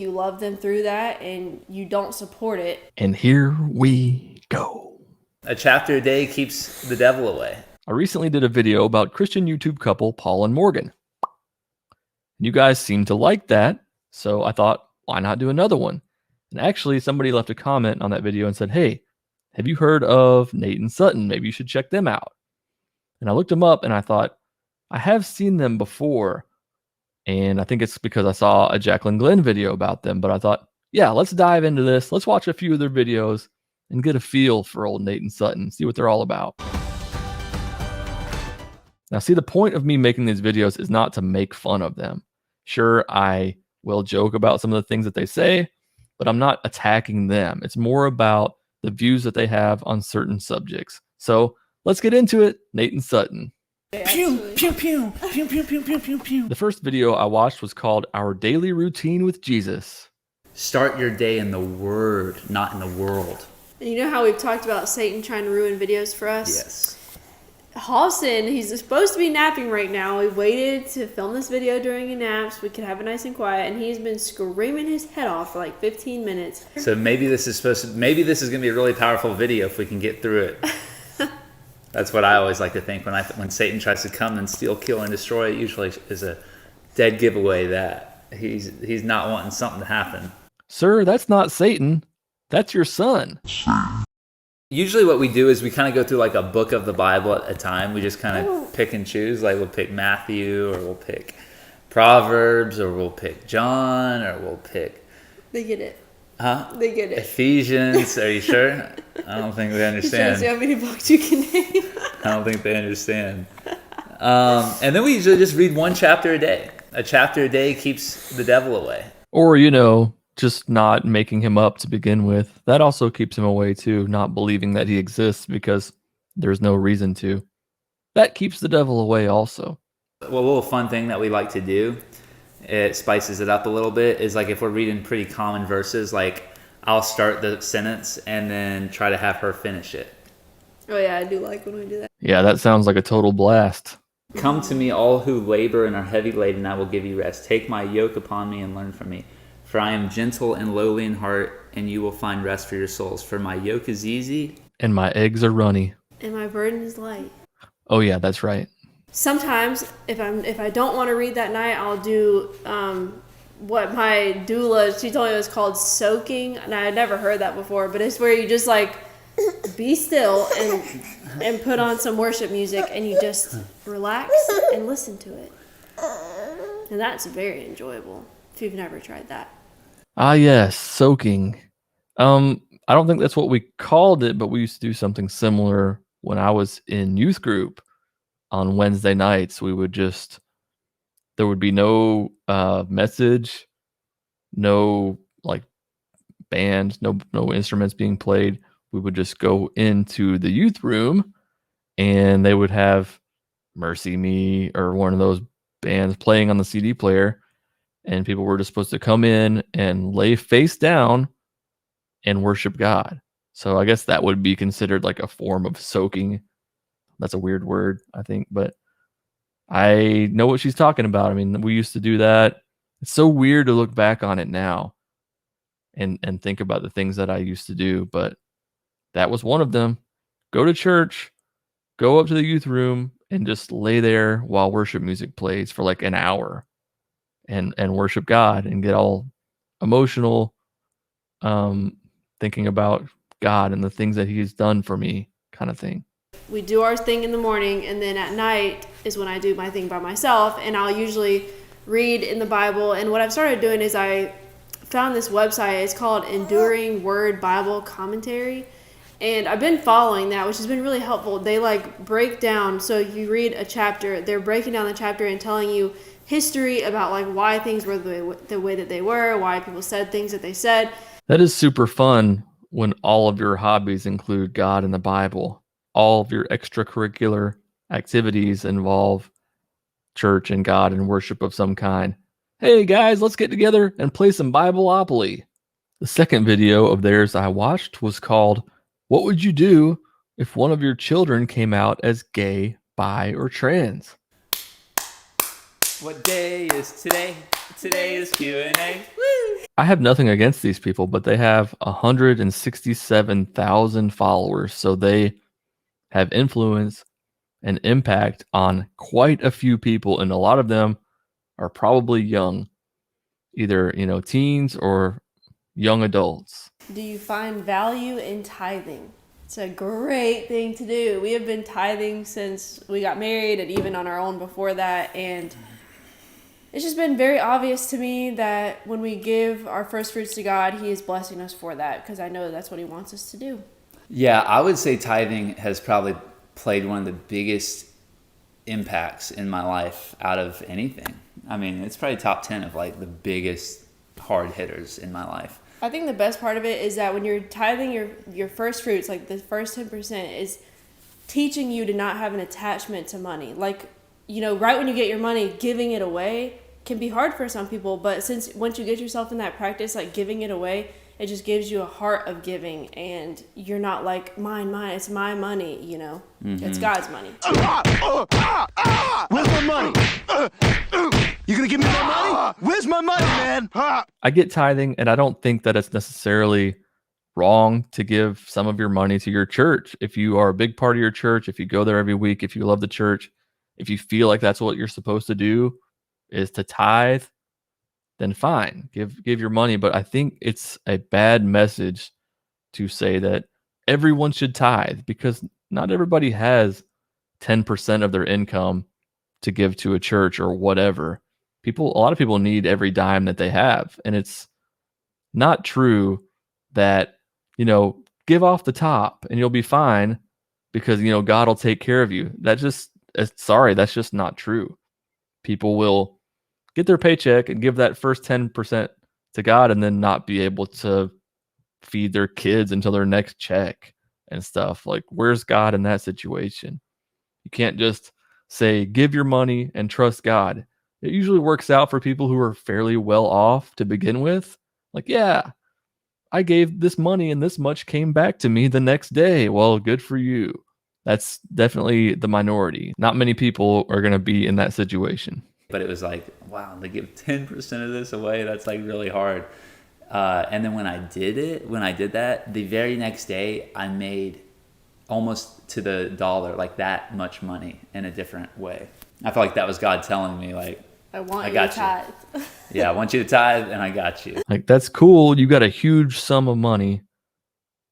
You love them through that and you don't support it. And here we go. A chapter a day keeps the devil away. I recently did a video about Christian YouTube couple Paul and Morgan. You guys seem to like that, so I thought, why not do another one? And actually, somebody left a comment on that video and said, hey, have you heard of Nate and Sutton? Maybe you should check them out. And I looked them up and I thought, I have seen them before. And I think it's because I saw a Jacqueline Glenn video about them. But I thought, yeah, let's dive into this. Let's watch a few of their videos and get a feel for old Nate and Sutton, see what they're all about. Now, see, the point of me making these videos is not to make fun of them. Sure, I will joke about some of the things that they say, but I'm not attacking them. It's more about the views that they have on certain subjects. So let's get into it. Nate and Sutton. Pew, pew, pew, pew, pew, pew, pew, pew, pew. The first video I watched was called Our Daily Routine with Jesus. Start your day in the Word, not in the world. You know how we've talked about Satan trying to ruin videos for us? Yes. Halston, he's supposed to be napping right now. We waited to film this video during a nap so we could have it nice and quiet, and he's been screaming his head off for like 15 minutes. So maybe this is maybe this is going to be a really powerful video if we can get through it. That's what I always like to think when Satan tries to come and steal, kill, and destroy. It usually is a dead giveaway that he's not wanting something to happen. Sir, that's not Satan. That's your son. Usually what we do is we kind of go through like a book of the Bible at a time. We just kind of pick and choose. Like we'll pick Matthew, or we'll pick Proverbs, or we'll pick John, or we'll pick... They get it. Huh? They get it. Ephesians. Are you sure? I don't think they understand. He shows you how many books you can name. I don't think they understand. And then we usually just read one chapter a day. A chapter a day keeps the devil away. Or, you know, just not making him up to begin with. That also keeps him away too, not believing that he exists because there's no reason to. That keeps the devil away also. Well, a little fun thing that we like to do, it spices it up a little bit, is like if we're reading pretty common verses, like I'll start the sentence and then try to have her finish it. Oh yeah, I do like when we do that. Yeah, that sounds like a total blast. Come to me, all who labor and are heavy laden, I will give you rest. Take my yoke upon me and learn from me. For I am gentle and lowly in heart, and you will find rest for your souls. For my yoke is easy. And my eggs are runny. And my burden is light. Oh yeah, that's right. Sometimes, if I don't want to read that night, I'll do what my doula, she told me it was called soaking, and I had never heard that before, but it's where you just like be still and put on some worship music and you just relax and listen to it. And that's very enjoyable if you've never tried that. Ah yes, soaking. I don't think that's what we called it, but we used to do something similar when I was in youth group. On Wednesday nights, there would be no message, no like band, no instruments being played. We would just go into the youth room and they would have Mercy Me or one of those bands playing on the CD player. And people were just supposed to come in and lay face down and worship God. So I guess that would be considered like a form of soaking. That's a weird word, I think, but I know what she's talking about. I mean, we used to do that. It's so weird to look back on it now and think about the things that I used to do, but that was one of them. Go to church, go up to the youth room, and just lay there while worship music plays for like an hour and worship God and get all emotional, thinking about God and the things that He's done for me, kind of thing. We do our thing in the morning, and then at night is when I do my thing by myself, and I'll usually read in the Bible. And what I've started doing is I found this website. It's called Enduring Word Bible Commentary, and I've been following that, which has been really helpful. They like break down, so you read a chapter, they're breaking down the chapter and telling you history about like why things were the way that they were, why people said things that they said. That is super fun when all of your hobbies include God and the Bible. All of your extracurricular activities involve church and God and worship of some kind. Hey guys, let's get together and play some Bibleopoly. The second video of theirs I watched was called What Would You Do If One of Your Children Came Out as Gay, Bi, or Trans? What day is today? Today is Q&A. I have nothing against these people, but they have 167,000 followers. So they have influence and impact on quite a few people. And a lot of them are probably young, either, teens or young adults. Do you find value in tithing? It's a great thing to do. We have been tithing since we got married and even on our own before that. And it's just been very obvious to me that when we give our first fruits to God, He is blessing us for that, because I know that's what He wants us to do. Yeah, I would say tithing has probably played one of the biggest impacts in my life out of anything. I mean, it's probably top 10 of like the biggest hard hitters in my life. I think the best part of it is that when you're tithing your first fruits, like the first 10%, is teaching you to not have an attachment to money. Like, right when you get your money, giving it away can be hard for some people, but once you get yourself in that practice, like giving it away, it just gives you a heart of giving, and you're not like, mine, it's my money, Mm-hmm. It's God's money. Where's my money? You gonna give me my money? Where's my money, man? I get tithing, and I don't think that it's necessarily wrong to give some of your money to your church. If you are a big part of your church, if you go there every week, if you love the church, if you feel like that's what you're supposed to do is to tithe, then fine, give your money. But I think it's a bad message to say that everyone should tithe, because not everybody has 10% of their income to give to a church or whatever. A lot of people need every dime that they have. And it's not true that, give off the top and you'll be fine because, God will take care of you. That's just not true. People will get their paycheck and give that first 10% to God and then not be able to feed their kids until their next check and stuff. Like, where's God in that situation? You can't just say, give your money and trust God. It usually works out for people who are fairly well off to begin with. Like, yeah, I gave this money and this much came back to me the next day. Well, good for you. That's definitely the minority. Not many people are going to be in that situation. But it was like, wow, to give 10% of this away, that's like really hard. And then when I did that, the very next day, I made almost to the dollar, like that much money in a different way. I felt like that was God telling me, like, I want you got to tithe. Yeah, I want you to tithe, and I got you. Like, that's cool. You got a huge sum of money,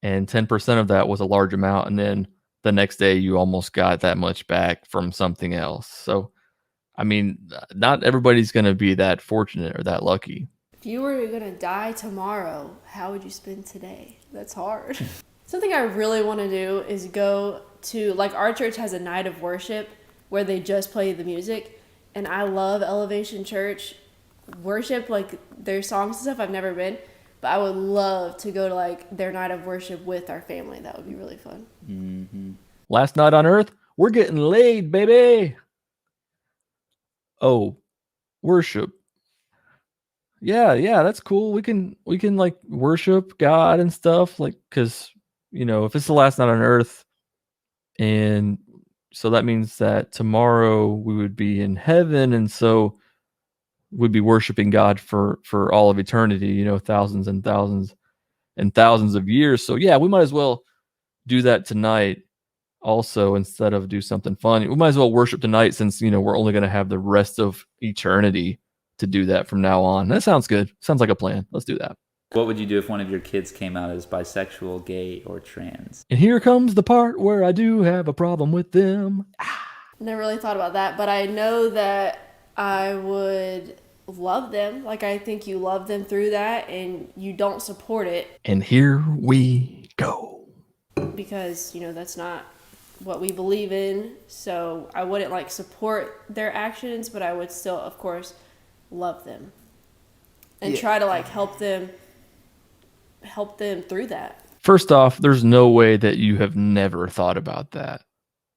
and 10% of that was a large amount. And then the next day, you almost got that much back from something else. So, I mean, not everybody's going to be that fortunate or that lucky. If you were going to die tomorrow, how would you spend today? That's hard. Something I really want to do is go to, like, our church has a night of worship where they just play the music. And I love Elevation Church worship, like their songs and stuff. I've never been, but I would love to go to like their night of worship with our family. That would be really fun. Mm-hmm. Last night on earth, we're getting laid, baby. Oh, worship. Yeah, that's cool. We can like worship God and stuff, like, because if it's the last night on earth, and so that means that tomorrow we would be in heaven, and so we'd be worshiping God for all of eternity, thousands and thousands and thousands of years. So yeah, we might as well do that tonight also, instead of do something fun. We might as well worship tonight, since we're only going to have the rest of eternity to do that from now on. That sounds good. Sounds like a plan. Let's do that. What would you do if one of your kids came out as bisexual, gay, or trans? And here comes the part where I do have a problem with them. Never really thought about that, but I know that I would love them. Like, I think you love them through that, and you don't support it. And here we go. Because, that's not what we believe in. So I wouldn't like support their actions, but I would still, of course, love them. And try to like help them through that. First off, there's no way that you have never thought about that.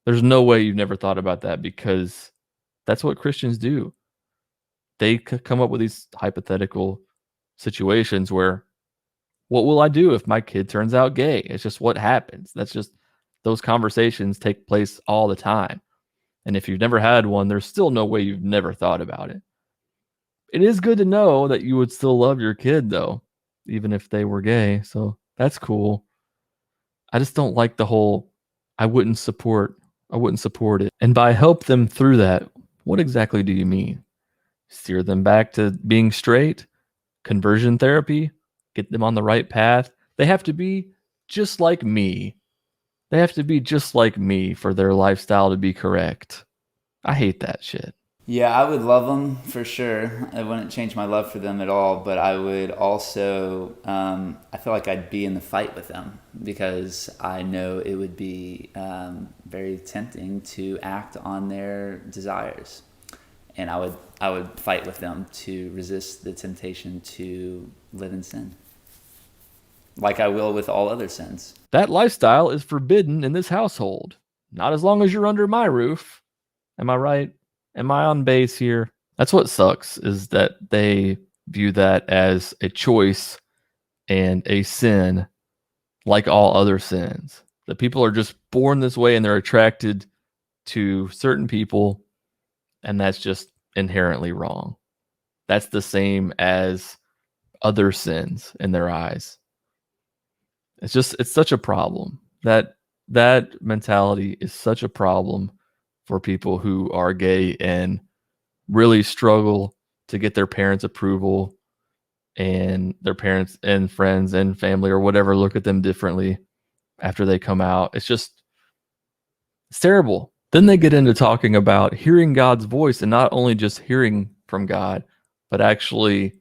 There's no way you've never thought about that, because that's what Christians do. They come up with these hypothetical situations where, what will I do if my kid turns out gay? It's just what happens. That's just, those conversations take place all the time. And if you've never had one, there's still no way you've never thought about it. It is good to know that you would still love your kid, though, even if they were gay. So that's cool. I just don't like the whole I wouldn't support it. And by help them through that, what exactly do you mean? Steer them back to being straight? Conversion therapy? Get them on the right path? They have to be just like me. They have to be just like me for their lifestyle to be correct. I hate that shit. Yeah, I would love them for sure. It wouldn't change my love for them at all, but I would also, I feel like I'd be in the fight with them because I know it would be very tempting to act on their desires. And I would fight with them to resist the temptation to live in sin, like I will with all other sins. That lifestyle is forbidden in this household. Not as long as you're under my roof. Am I right? Am I on base here? That's what sucks, is that they view that as a choice and a sin like all other sins. That people are just born this way and they're attracted to certain people, and that's just inherently wrong. That's the same as other sins in their eyes. It's such a problem. That mentality is such a problem for people who are gay and really struggle to get their parents' approval, and their parents and friends and family or whatever look at them differently after they come out. It's terrible. Then they get into talking about hearing God's voice, and not only just hearing from God, but actually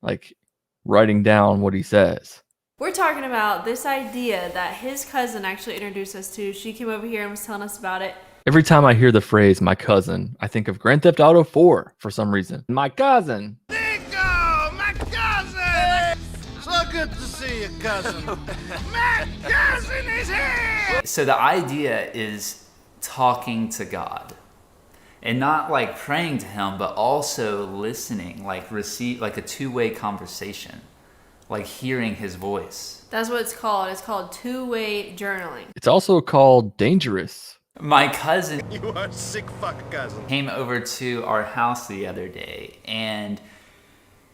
like writing down what he says. We're talking about this idea that his cousin actually introduced us to. She came over here and was telling us about it. Every time I hear the phrase "my cousin," I think of Grand Theft Auto 4 for some reason. My cousin. Nico, my cousin! So good to see you, cousin. My cousin is here! So the idea is talking to God. And not like praying to him, but also listening, like a two-way conversation, like hearing his voice. That's what it's called. It's called two-way journaling. It's also called dangerous. My cousin You are a sick fuck cousin. came over to our house the other day, and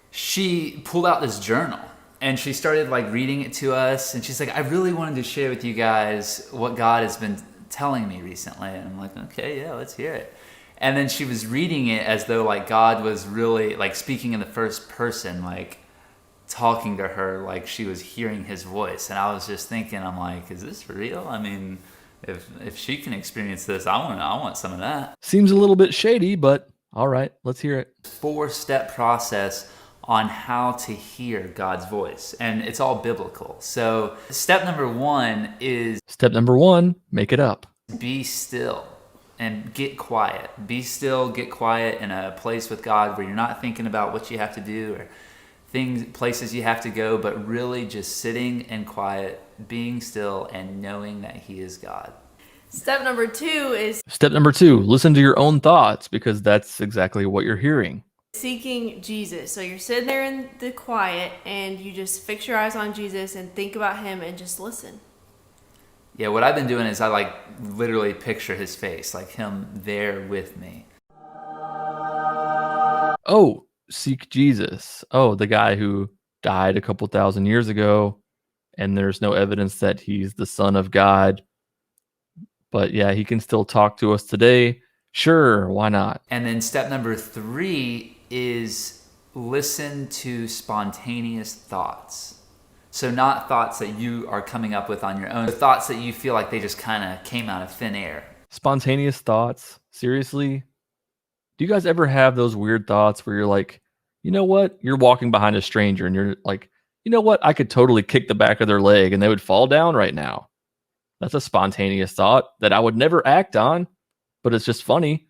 she pulled out this journal and she started like reading it to us, and she's like, I really wanted to share with you guys what God has been telling me recently. And I'm like, okay, yeah, let's hear it. And then she was reading it as though like God was really like speaking in the first person, like talking to her like she was hearing his voice. And I was just thinking, I'm like, is this real? I mean, if she can experience this, I want some of that. Seems a little bit shady, but all right, let's hear it. 4-step process on how to hear God's voice, and it's all biblical. So step number 1 is Step number 1, make it up. be still and get quiet. Be still, get quiet in a place with God where you're not thinking about what you have to do or places you have to go, but really just sitting and quiet, being still, and knowing that he is God. Step number 2 is Step number 2, listen to your own thoughts, because that's exactly what you're hearing. seeking Jesus. So you're sitting there in the quiet and you just fix your eyes on Jesus and think about him and just listen. Yeah, what I've been doing is I like literally picture his face, like him there with me. Oh, seek Jesus. Oh, the guy who died a couple thousand years ago, and there's no evidence that he's the Son of God. But yeah, he can still talk to us today. Sure, why not? And then step number 3 is listen to spontaneous thoughts. So not thoughts that you are coming up with on your own, but thoughts that you feel like they just kind of came out of thin air. Spontaneous thoughts? Seriously? Do you guys ever have those weird thoughts where you're like, you know what? You're walking behind a stranger and you're like, you know what? I could totally kick the back of their leg and they would fall down right now. That's a spontaneous thought that I would never act on, but it's just funny.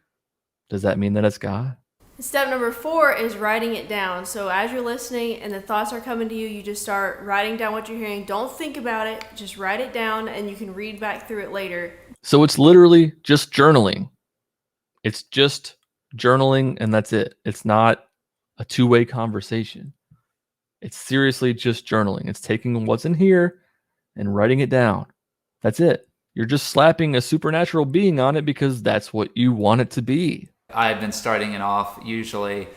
Does that mean that it's God? Step number 4 is writing it down. So as you're listening and the thoughts are coming to you, you just start writing down what you're hearing. Don't think about it. Just write it down and you can read back through it later. So it's literally just journaling. It's just journaling and that's it. It's not a two-way conversation. It's seriously just journaling. It's taking what's in here and writing it down. That's it. You're just slapping a supernatural being on it because that's what you want it to be. I've been starting it off usually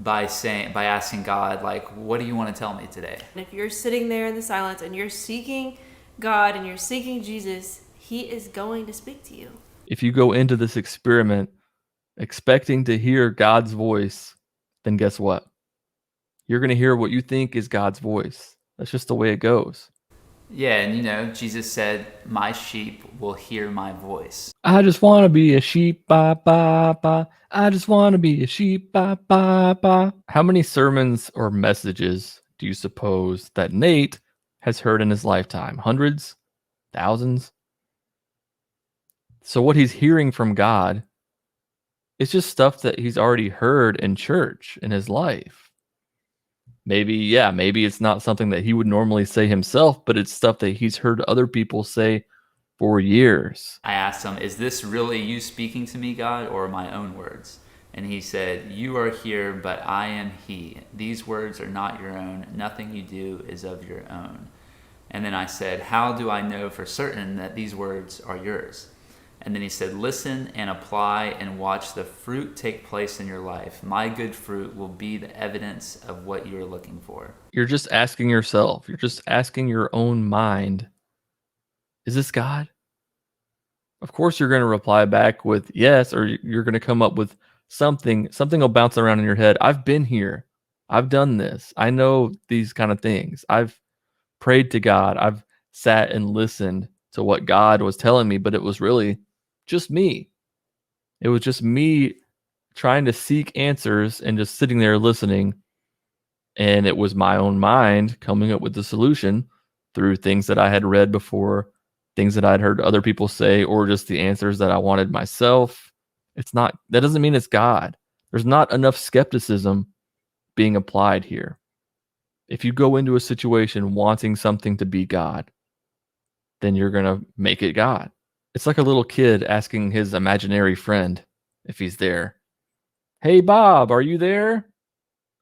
by asking God, like, what do you want to tell me today? And if you're sitting there in the silence and you're seeking God and you're seeking Jesus, he is going to speak to you. If you go into this experiment expecting to hear God's voice, then guess what? You're going to hear what you think is God's voice. That's just the way it goes. Yeah, and you know, Jesus said, my sheep will hear my voice. I just want to be a sheep, ba, ba, ba. I just want to be a sheep, ba, ba, ba. How many sermons or messages do you suppose that Nate has heard in his lifetime? Hundreds? Thousands? So what he's hearing from God is just stuff that he's already heard in church in his life. Maybe it's not something that he would normally say himself, but it's stuff that he's heard other people say for years. I asked him, is this really you speaking to me, God, or my own words? And he said, you are here, but I am he. These words are not your own. Nothing you do is of your own. And then I said, how do I know for certain that these words are yours? And then he said, listen and apply and watch the fruit take place in your life. My good fruit will be the evidence of what you are looking for. You're just asking yourself, you're just asking your own mind, is this God? Of course you're going to reply back with yes, or you're going to come up with something will bounce around in your head. I've been here. I've done this. I know these kind of things. I've prayed to God. I've sat and listened to what God was telling me, but it was really just me. It was just me trying to seek answers and just sitting there listening. And it was my own mind coming up with the solution through things that I had read before, things that I'd heard other people say, or just the answers that I wanted myself. That doesn't mean it's God. There's not enough skepticism being applied here. If you go into a situation wanting something to be God, then you're going to make it God. It's like a little kid asking his imaginary friend, if he's there, hey, Bob, are you there?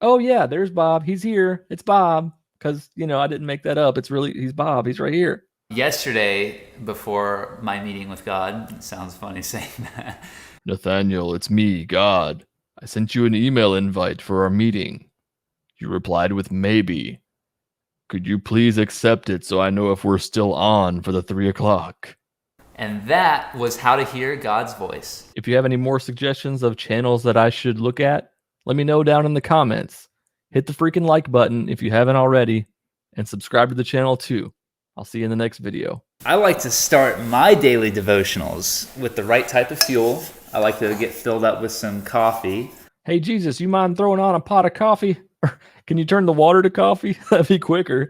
Oh, yeah, there's Bob. He's here. It's Bob. Because, I didn't make that up. He's Bob. He's right here. Yesterday, before my meeting with God, it sounds funny saying that. Nathaniel, it's me, God. I sent you an email invite for our meeting. You replied with maybe. Could you please accept it so I know if we're still on for the 3 o'clock? And that was how to hear God's voice. If you have any more suggestions of channels that I should look at, let me know down in the comments. Hit the freaking like button if you haven't already, and subscribe to the channel too. I'll see you in the next video. I like to start my daily devotionals with the right type of fuel. I like to get filled up with some coffee. Hey, Jesus, you mind throwing on a pot of coffee? Or can you turn the water to coffee? That'd be quicker.